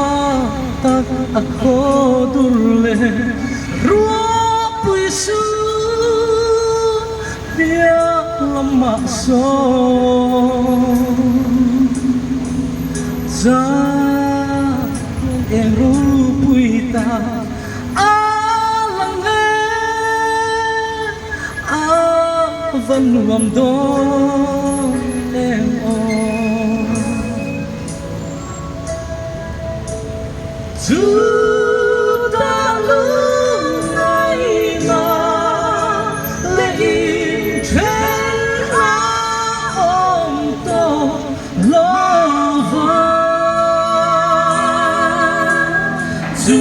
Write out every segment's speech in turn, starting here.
Latak ako dule ruang puisu dia lemak son Zan yang rupuita alang avan nuam don em Sudah lunai na lein trên om to lova Zu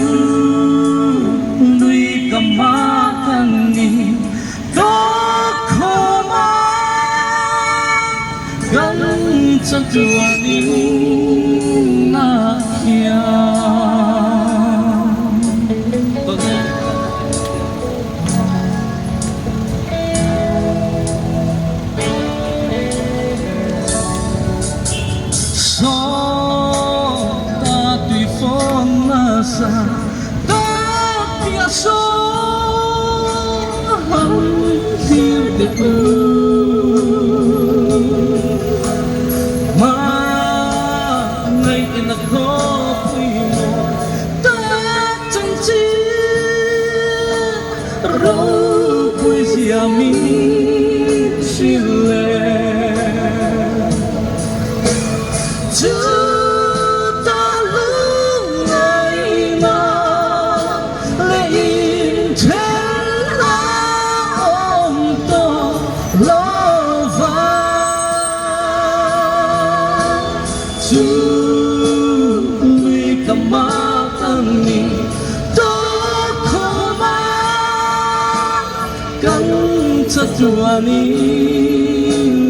lui kamakan ni to koma gan satuani na ya Satuani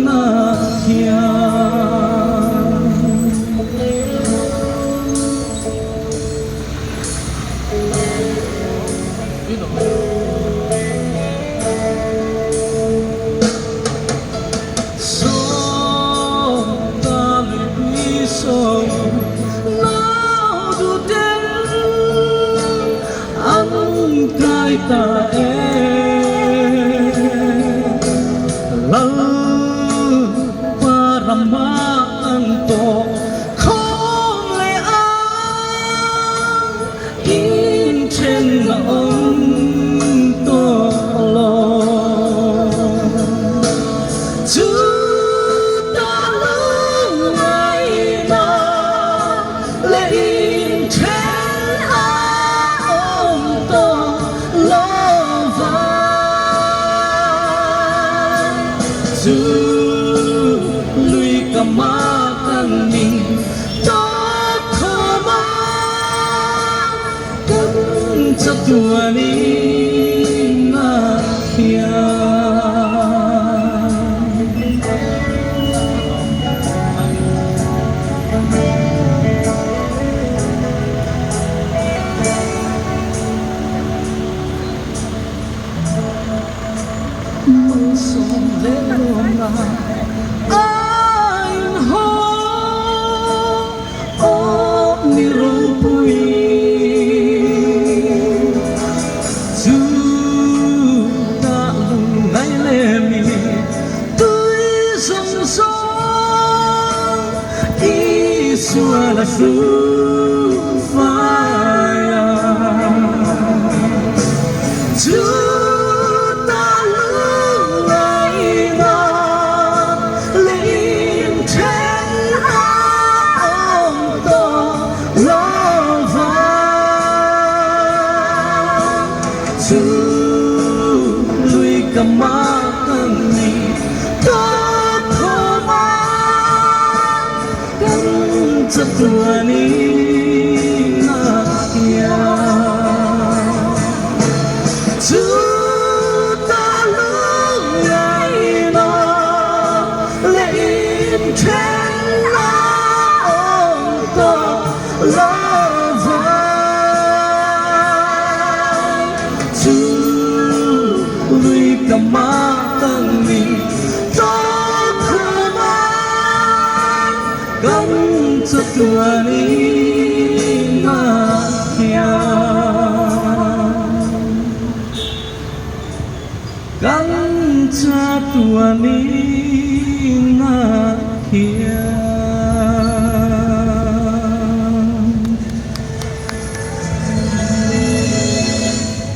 na hiya So tali so now do den ang kai ta Paramaan to không lẽ in trên ông to lo chú ta lưu ngày mà lẽ in trên ông to lo vai chú kamakan ni to koma kan satuani na hiya Mong lên na Suara supaya Juta lungai na Lin trên ông to lova Ju lui kamakan ni Satuani na hiya Juta lungai na lein trên ông to love chú lui cầm má tăng mình cho khu mang gắn cho tua ni na kia gắn cho tua ni